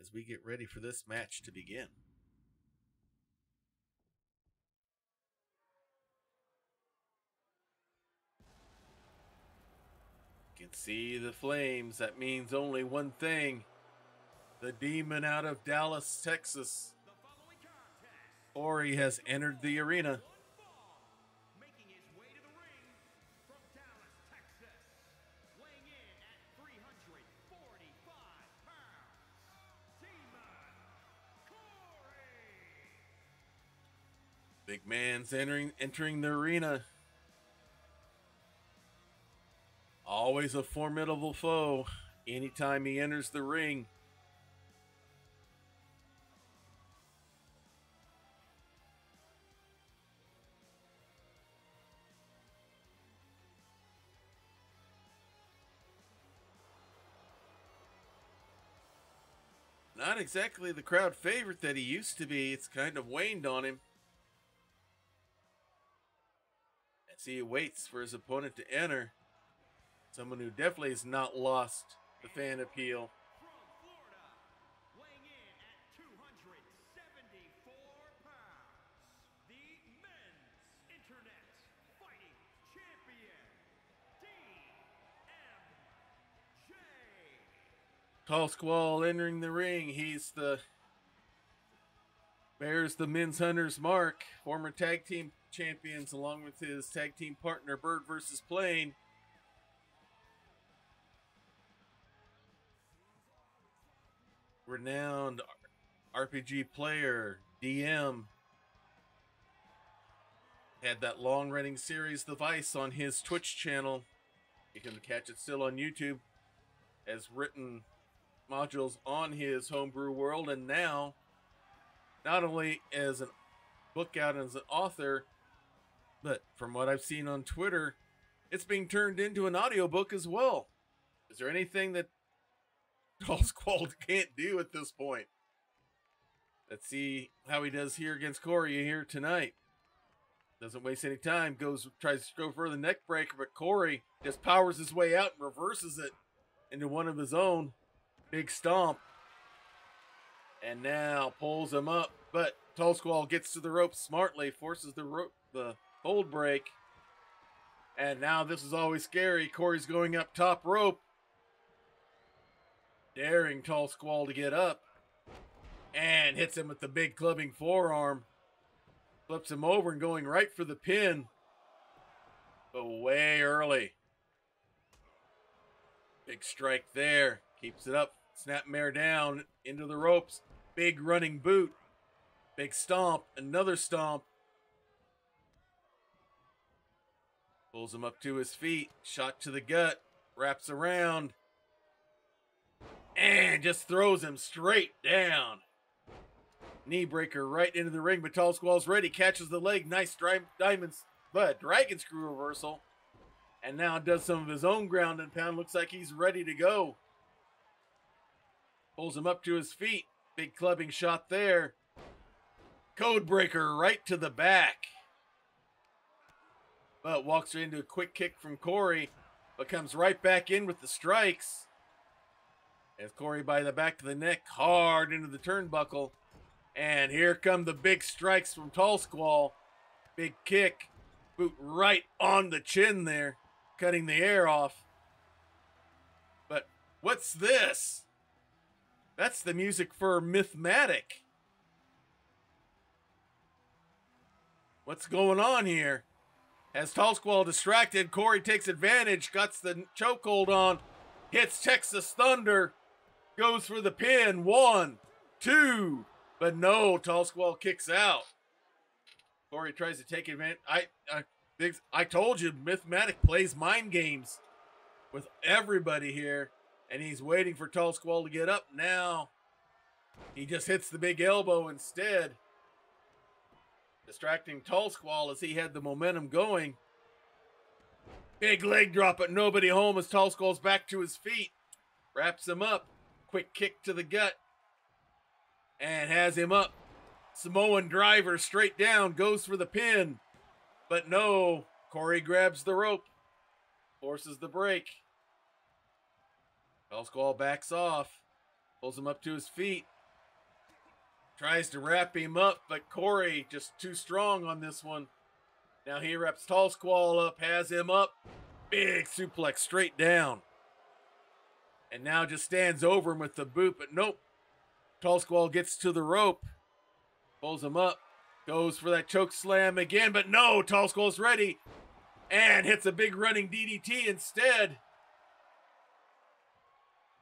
as we get ready for this match to begin. You can see the flames. That means only one thing. The demon out of Dallas, Texas, Corey, has entered the arena. Making his way to the ring from Dallas, Texas, weighing in at 345 pounds, Demon Corey. Big man's entering the arena. Always a formidable foe anytime he enters the ring. Not exactly the crowd favorite that he used to be. It's kind of waned on him. As he waits for his opponent to enter. Someone who definitely has not lost the fan appeal. From Florida, weighing in at 274 pounds, the Men's Internet Fighting Champion, DMJ. Tall Squall entering the ring. Bears the Men's Hunter's Mark. Former tag team champions along with his tag team partner Bird vs. Plane. Renowned RPG player, DM, had that long-running series, The Vice, on his Twitch channel. You can catch it still on YouTube. Has written modules on his homebrew world, and now, not only as a book out as an author, but from what I've seen on Twitter, it's being turned into an audiobook as well. Is there anything that Tall Squall can't do at this point? Let's see how he does here against Corey here tonight. Doesn't waste any time. Tries to go for the neck breaker, but Corey just powers his way out and reverses it into one of his own. Big stomp. And now pulls him up, but Tall Squall gets to the rope smartly, forces the hold break. And now this is always scary. Corey's going up top rope. Daring Tall Squall to get up, and hits him with the big clubbing forearm. Flips him over and going right for the pin. But way early. Big strike there. Keeps it up. Snapmare down into the ropes. Big running boot. Big stomp. Another stomp. Pulls him up to his feet. Shot to the gut. Wraps around. And just throws him straight down. Knee breaker right into the ring, but Tall Squall's ready. Catches the leg. Nice dragon screw reversal. And now does some of his own ground and pound. Looks like he's ready to go. Pulls him up to his feet. Big clubbing shot there. Code breaker right to the back. But walks into a quick kick from Corey. But comes right back in with the strikes. As Corey by the back of the neck, hard into the turnbuckle. And here come the big strikes from Tall Squall. Big kick. Boot right on the chin there. Cutting the air off. But what's this? That's the music for Mythmatic. What's going on here? As Tall Squall distracted, Corey takes advantage, got the chokehold on, hits Texas Thunder, goes for the pin. 1, 2, but no, Tall Squall kicks out. Corey tries to take advantage. I told you, Mythmatic plays mind games with everybody here, and he's waiting for Tall Squall to get up. Now he just hits the big elbow instead, distracting Tall Squall as he had the momentum going. Big leg drop, but nobody home as Tall Squall's back to his feet. Wraps him up. Quick kick to the gut. And has him up. Samoan driver straight down. Goes for the pin. But no. Corey grabs the rope. Forces the break. Tall Squall backs off. Pulls him up to his feet. Tries to wrap him up, but Corey just too strong on this one. Now he wraps Tall Squall up, has him up. Big suplex straight down. And now just stands over him with the boot, but nope. Tall Squall gets to the rope. Pulls him up. Goes for that choke slam again, but no, Tall Squall's ready. And hits a big running DDT instead.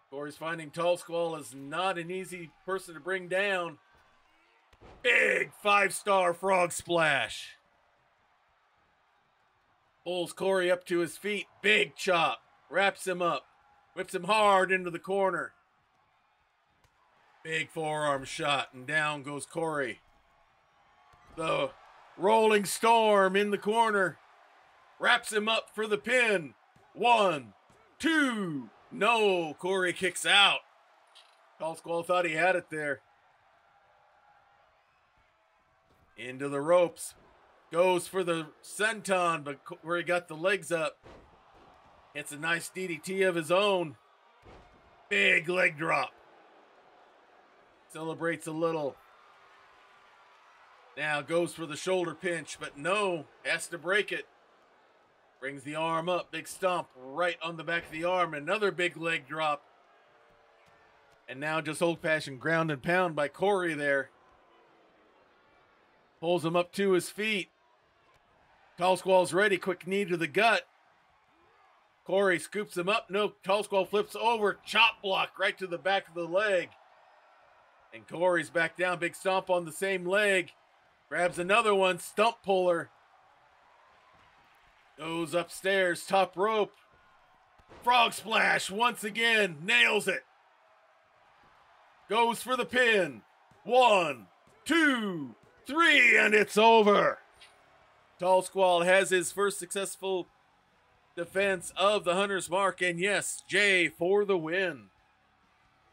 Corey's finding Tall Squall is not an easy person to bring down. Big 5-star frog splash. Pulls Corey up to his feet. Big chop. Wraps him up. Whips him hard into the corner. Big forearm shot, and down goes Corey. The rolling storm in the corner. Wraps him up for the pin. 1, 2. No, Corey kicks out. Tall Squall thought he had it there. Into the ropes. Goes for the senton, but where he got the legs up. Hits a nice DDT of his own. Big leg drop. Celebrates a little. Now goes for the shoulder pinch, but no, has to break it. Brings the arm up, big stomp right on the back of the arm. Another big leg drop. And now just old-fashioned ground and pound by Corey there. Pulls him up to his feet. Tall Squall's ready, quick knee to the gut. Corey scoops him up. No, Tall Squall flips over, chop block right to the back of the leg. And Corey's back down, big stomp on the same leg. Grabs another one, stump puller. Goes upstairs, top rope. Frog splash once again, nails it. Goes for the pin. 1, 2, 3, and it's over. Tall Squall has his first successful defense of the Hunter's Mark, and yes, Jay for the win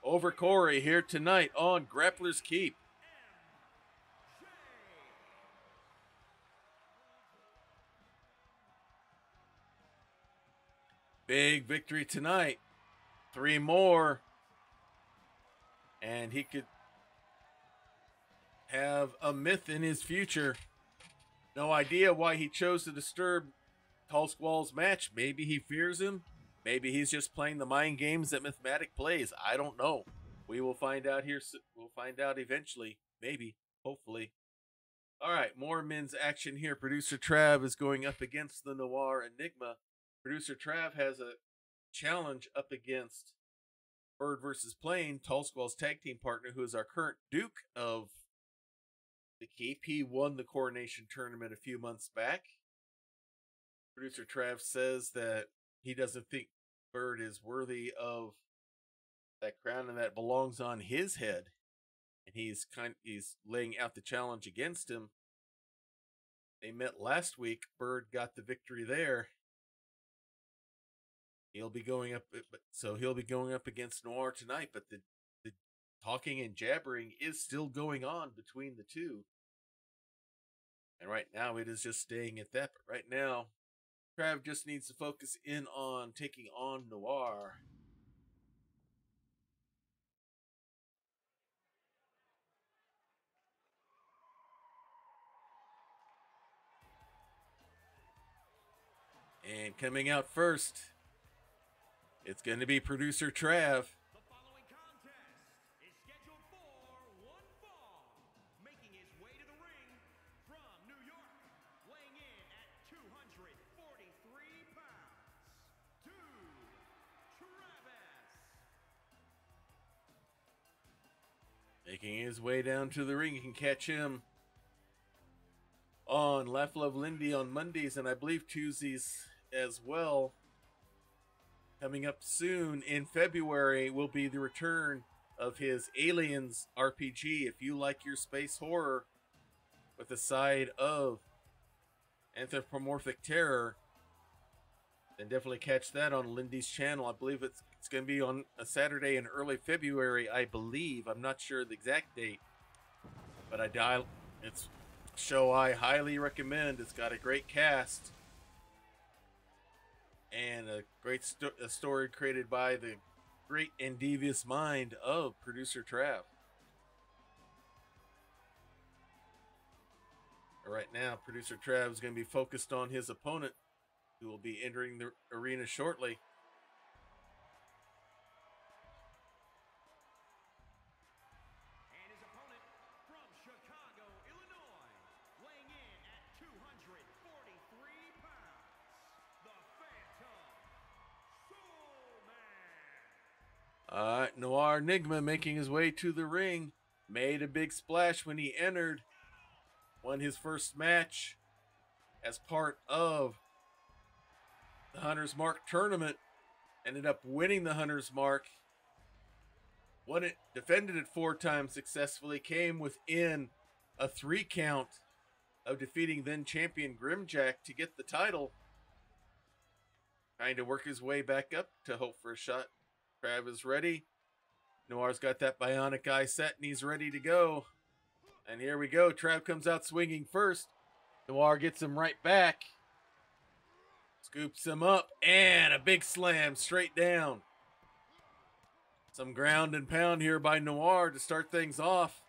over Corey here tonight on Grappler's Keep. Big victory tonight. 3 more. And he could have a myth in his future. No idea why he chose to disturb Tall Squall's match. Maybe he fears him. Maybe he's just playing the mind games that Mythmatic plays. I don't know. We will find out here. We'll find out eventually. Maybe. Hopefully. All right, more men's action here. Producer Trav is going up against the Noir Enigma. Producer Trav has a challenge up against Bird versus Plane, Tall Squall's tag team partner, who is our current Duke of the Keep. He won the Coronation Tournament a few months back. Producer Trav says that he doesn't think Bird is worthy of that crown and that belongs on his head. And he's laying out the challenge against him. They met last week. Bird got the victory there. He'll be going up against Noir tonight, but the talking and jabbering is still going on between the two. And right now it is just staying at that. But right now, Trav just needs to focus in on taking on Noir. And coming out first, it's going to be Producer Trav. The following contest is scheduled for one fall. Making his way to the ring from New York, weighing in at 243 pounds, Travis. Making his way down to the ring. You can catch him on Laugh Love Lindy on Mondays and I believe Tuesdays as well. Coming up soon in February will be the return of his Aliens RPG. If you like your space horror with a side of anthropomorphic terror, then definitely catch that on Lindy's channel. I believe it's going to be on a Saturday in early February, I believe. I'm not sure the exact date, but it's a show I highly recommend. It's got a great cast and a great story created by the great and devious mind of Producer Trav. Right now, Producer Trav is going to be focused on his opponent, who will be entering the arena shortly. And his opponent from Chicago, Illinois, weighing in at 243 pounds, the Phantom Soulman. Noir Enigma making his way to the ring. Made a big splash when he entered. Won his first match as part of the Hunter's Mark tournament. Ended up winning the Hunter's Mark. Won it, defended it 4 times successfully. Came within a 3 count of defeating then champion Grimjack to get the title. Trying to work his way back up to hope for a shot. Trav is ready. Noir's got that bionic eye set and he's ready to go. And here we go. Trav comes out swinging first. Noir gets him right back. Scoops him up and a big slam straight down. Some ground and pound here by Noir to start things off.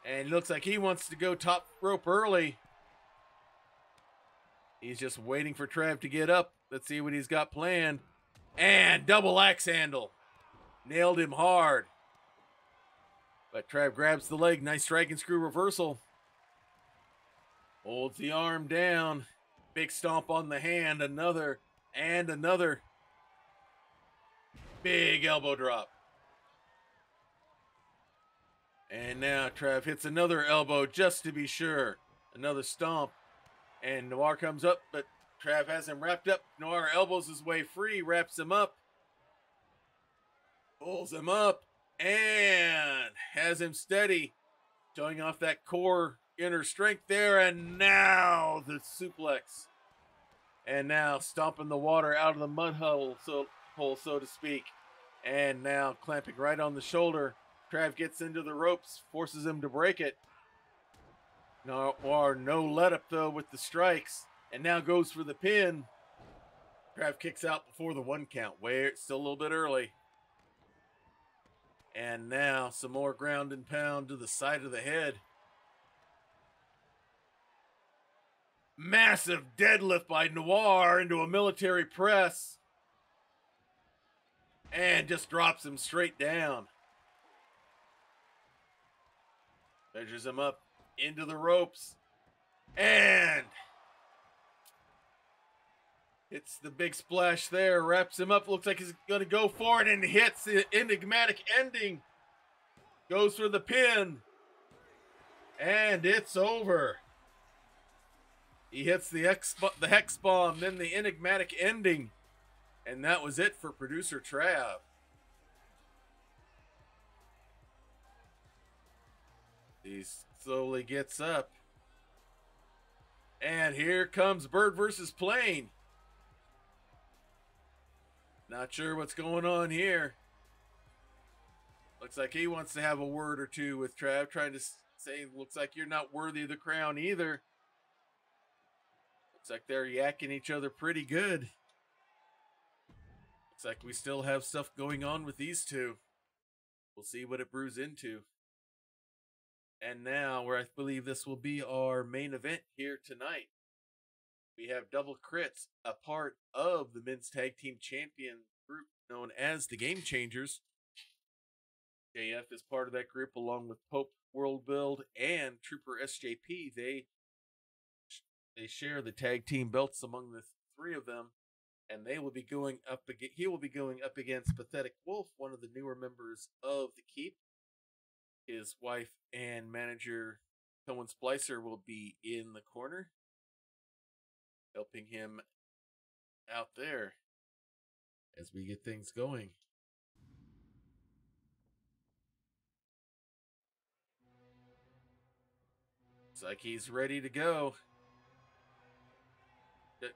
And it looks like he wants to go top rope early. He's just waiting for Trav to get up. Let's see what he's got planned. And double axe handle. Nailed him hard. But Trav grabs the leg. Nice dragon screw reversal. Holds the arm down. Big stomp on the hand. Another and another. Big elbow drop. And now Trav hits another elbow just to be sure. Another stomp. And Noir comes up, but Trav has him wrapped up. Noir elbows his way free, wraps him up. Pulls him up. And has him steady. Showing off that core inner strength there. And now the suplex. And now stomping the water out of the mud hole, so to speak. And now clamping right on the shoulder. Trav gets into the ropes, forces him to break it. Noir no let up though with the strikes. And now goes for the pin. Trav kicks out before the 1 count. It's still a little bit early. And now some more ground and pound to the side of the head. Massive deadlift by Noir into a military press. And just drops him straight down. Measures him up. into the ropes. And it's the big splash there. Wraps him up. Looks like he's going to go for it and hits the enigmatic ending. Goes for the pin. And it's over. He hits the Hex Bomb, then the enigmatic ending. And that was it for producer Trav. He slowly gets up. And here comes Bird versus Plane. Not sure what's going on here. Looks like he wants to have a word or two with Trav, trying to say, looks like you're not worthy of the crown either. Looks like they're yakking each other pretty good. Looks like we still have stuff going on with these two. We'll see what it brews into. And now, where I believe this will be our main event here tonight, we have Double Crits, a part of the men's tag team champion group known as the Game Changers. JF is part of that group along with Pope World Build and Trooper SJP. They share the tag team belts among the three of them, and they will be going up. He will be going up against Pathetic Wolf, one of the newer members of the Keep. His wife and manager, Cohen Splicer, will be in the corner, helping him out there as we get things going. Looks like he's ready to go.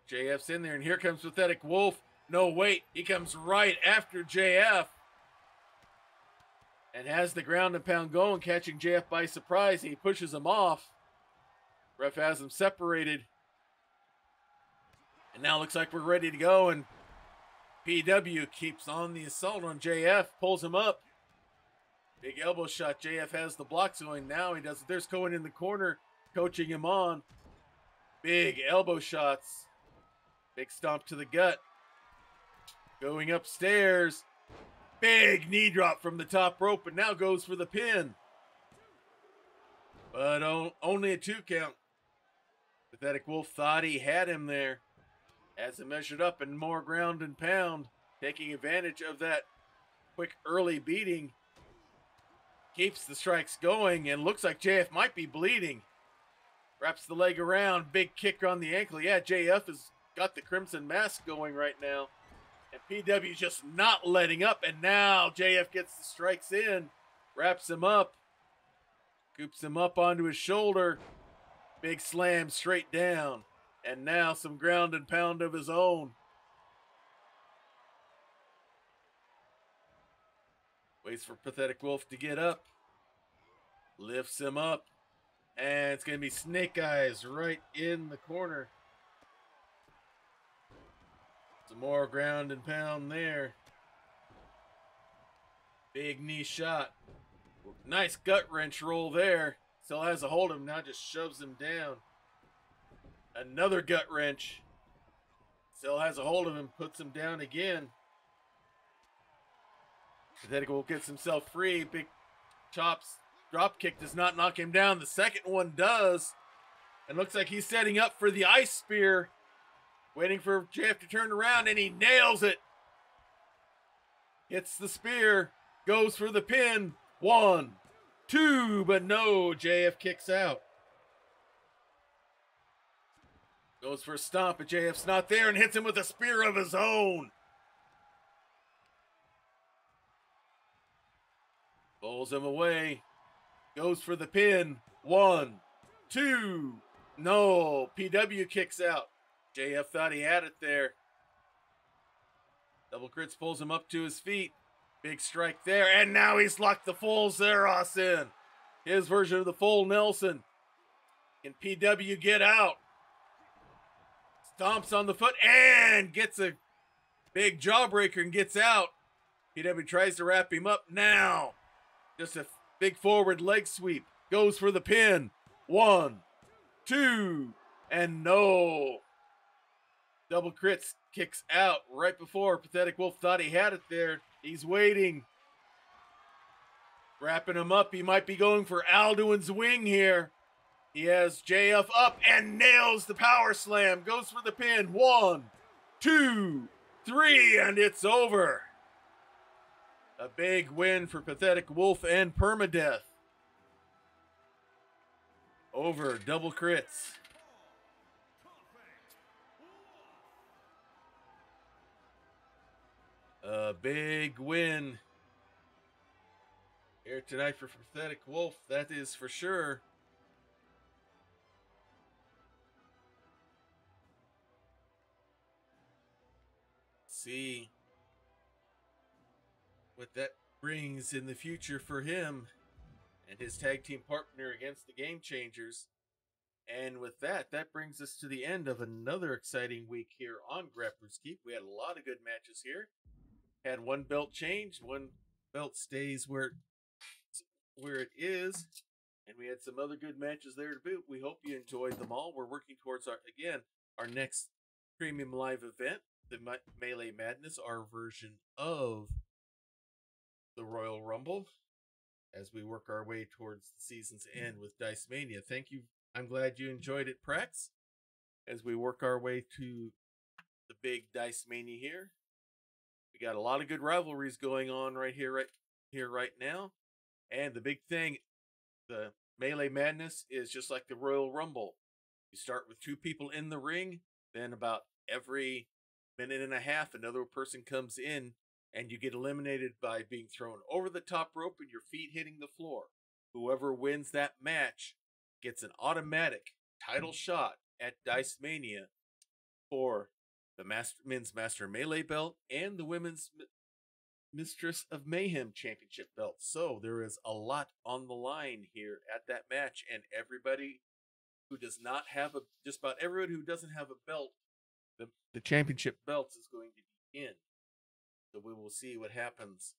JF's in there, and here comes Pathetic Wolf. No, wait, he comes right after JF. And has the ground and pound going, catching JF by surprise. He pushes him off. Ref has him separated. And now looks like we're ready to go. And PW keeps on the assault on JF. Pulls him up. Big elbow shot. JF has the blocks going. Now he does it. There's Cohen in the corner, coaching him on. Big elbow shots. Big stomp to the gut. Going upstairs. Big knee drop from the top rope, and now goes for the pin. But only a 2 count. Pathetic Wolf thought he had him there. As it measured up and more ground and pound, taking advantage of that quick early beating. Keeps the strikes going, and looks like JF might be bleeding. Wraps the leg around, big kick on the ankle. Yeah, JF has got the Crimson Mask going right now. And PW just not letting up. And now JF gets the strikes in. Wraps him up. Scoops him up onto his shoulder. Big slam straight down. And now some ground and pound of his own. Waits for Pathetic Wolf to get up. Lifts him up. And it's going to be Snake Eyes right in the corner. Some more ground and pound there. Big knee shot. Nice gut wrench roll there. Still has a hold of him. Now just shoves him down. Another gut wrench. Still has a hold of him. Puts him down again. Pathetic Wolf gets himself free. Big chops. Drop kick does not knock him down. The second one does. And looks like he's setting up for the ice spear. Waiting for JF to turn around, and he nails it. Hits the spear. Goes for the pin. 1, 2, but no. JF kicks out. Goes for a stomp, but JF's not there and hits him with a spear of his own. Pulls him away. Goes for the pin. 1, 2. No. PW kicks out. JF thought he had it there. Double Crits pulls him up to his feet. Big strike there. And now he's locked the full Zeros in. His version of the full Nelson. Can PW get out? Stomps on the foot and gets a big jawbreaker and gets out. PW tries to wrap him up now. Just a big forward leg sweep. Goes for the pin. 1, 2, and no. Double Crits kicks out right before Pathetic Wolf thought he had it there. He's waiting. Wrapping him up. He might be going for Alduin's wing here. He has JF up and nails the power slam. Goes for the pin. 1, 2, 3, and it's over. A big win for Pathetic Wolf and Permadeath. Over double crits. A big win here tonight for Pathetic Wolf, that is for sure. See what that brings in the future for him and his tag team partner against the Game Changers. And with that, that brings us to the end of another exciting week here on Grappler's Keep. We had a lot of good matches here. Had one belt change, one belt stays where it is, and we had some other good matches there to boot. We hope you enjoyed them all. We're working towards our next premium live event, the Melee Madness, our version of the Royal Rumble, as we work our way towards the season's end with Dice Mania. Thank you. I'm glad you enjoyed it, Prex, as we work our way to the big Dice Mania here. We got a lot of good rivalries going on right now. And the big thing, the Melee Madness is just like the Royal Rumble. You start with 2 people in the ring, then about every minute and a half, another person comes in, and you get eliminated by being thrown over the top rope and your feet hitting the floor. Whoever wins that match gets an automatic title shot at Dice Mania for the men's Master Melee belt and the women's Mistress of Mayhem championship belt. So there is a lot on the line here at that match, and everybody who does not have just about everyone who doesn't have a belt, the championship belts is going to be in. So we will see what happens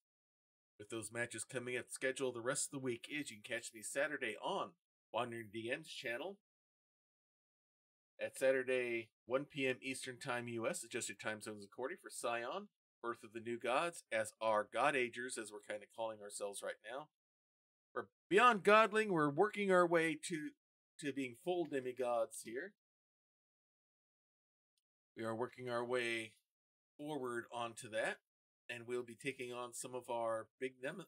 with those matches coming up. Schedule the rest of the week is you can catch me Saturday on Wandering DM's channel at Saturday 1 p.m. Eastern Time U.S. adjusted time zones according for Scion, Birth of the New Gods, as our God Agers, as we're kind of calling ourselves right now. We're beyond godling. We're working our way to being full demigods here. We are working our way forward onto that, and we'll be taking on some of our big nemesi,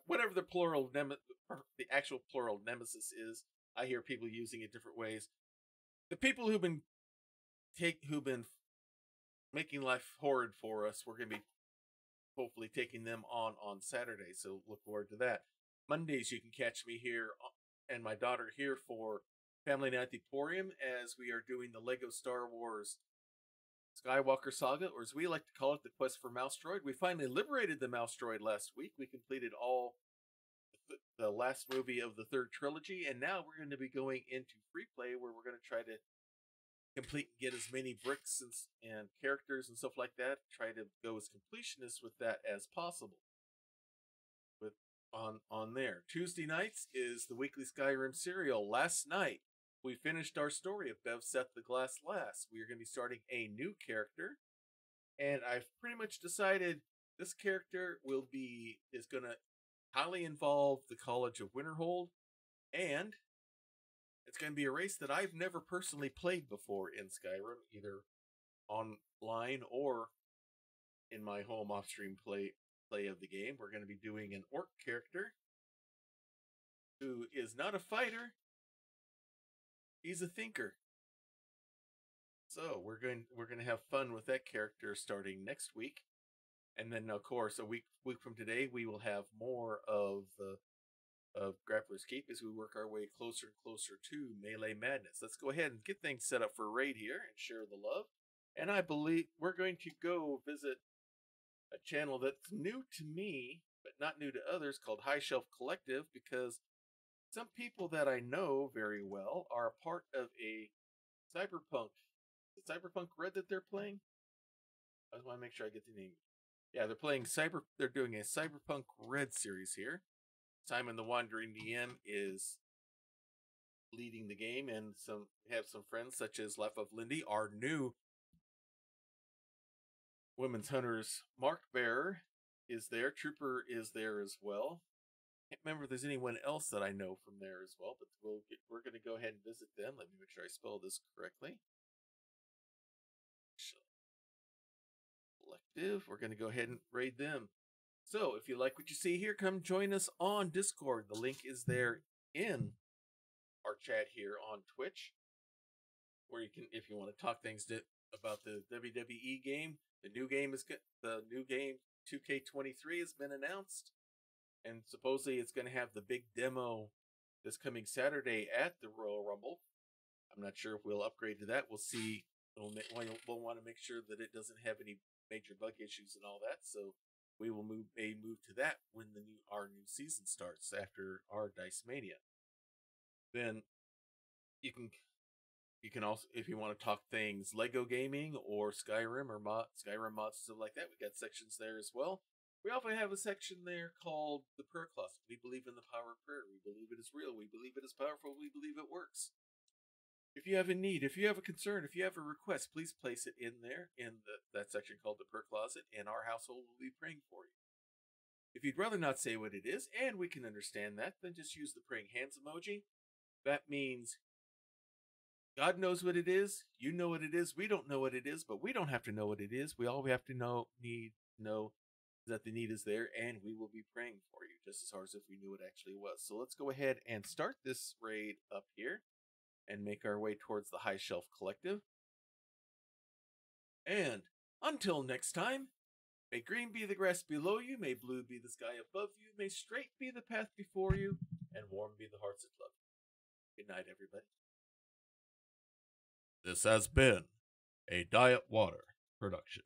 whatever the plural the actual plural nemesis is. I hear people using it different ways. The people who've been making life horrid for us, we're going to be hopefully taking them on Saturday, so look forward to that. Mondays, you can catch me here and my daughter here for Family Night at the Emporium, as we are doing the Lego Star Wars Skywalker Saga, or as we like to call it, the Quest for Mouse Droid. We finally liberated the Mouse Droid last week. We completed all the last movie of the 3rd trilogy, and now we're going to be going into free play, where we're going to try to complete and get as many bricks and characters and stuff like that. Try to go as completionist with that as possible. With on there. Tuesday nights is the weekly Skyrim serial. Last night we finished our story of Bev Seth the Glass Lass. We are going to be starting a new character, and I've pretty much decided this character is going to highly involve the College of Winterhold, and it's going to be a race that I've never personally played before in Skyrim, either online or in my home off-stream play of the game. We're going to be doing an orc character who is not a fighter, he's a thinker. So we're going to have fun with that character starting next week, and then of course a week from today we will have more of Grappler's Keep as we work our way closer and closer to Melee Madness. Let's go ahead and get things set up for a raid here and share the love. And I believe we're going to go visit a channel that's new to me, but not new to others, called High Shelf Collective, because some people that I know very well are a part of a Cyberpunk. The Cyberpunk Red that they're playing? I just want to make sure I get the name. Yeah, they're doing a Cyberpunk Red series here. Simon the Wandering DM is leading the game, and have some friends such as Left of Lindy, our new Women's Hunters Mark Bearer is there. Trooper is there as well. Can't remember if there's anyone else that I know from there as well, but we're going to go ahead and visit them. Let me make sure I spell this correctly. Collective. We're going to go ahead and raid them. So if you like what you see here, come join us on Discord. The link is there in our chat here on Twitch, where you can, if you want to talk things about the WWE game. The new game 2K23 has been announced, and supposedly it's going to have the big demo this coming Saturday at the Royal Rumble. I'm not sure if we'll upgrade to that. We'll see. We'll want to make sure that it doesn't have any major bug issues and all that. So we will move to that when our new season starts after our Dice Mania. Then you can also, if you want to talk things Lego gaming or Skyrim or Skyrim mods, stuff like that, we got sections there as well. We also have a section there called the Prayer Closet. We believe in the power of prayer. We believe it is real. We believe it is powerful. We believe it works. If you have a need, if you have a concern, if you have a request, please place it in there in that section called the Prayer Closet, and our household will be praying for you. If you'd rather not say what it is, and we can understand that, then just use the praying hands emoji. That means God knows what it is, you know what it is, we don't know what it is, but we don't have to know what it is. All we have to know that the need is there, and we will be praying for you just as hard as if we knew it actually was. So let's go ahead and start this raid up here and make our way towards the High Shelf Collective. And until next time, may green be the grass below you, may blue be the sky above you, may straight be the path before you, and warm be the hearts that love you. Good night, everybody. This has been a Diet Water production.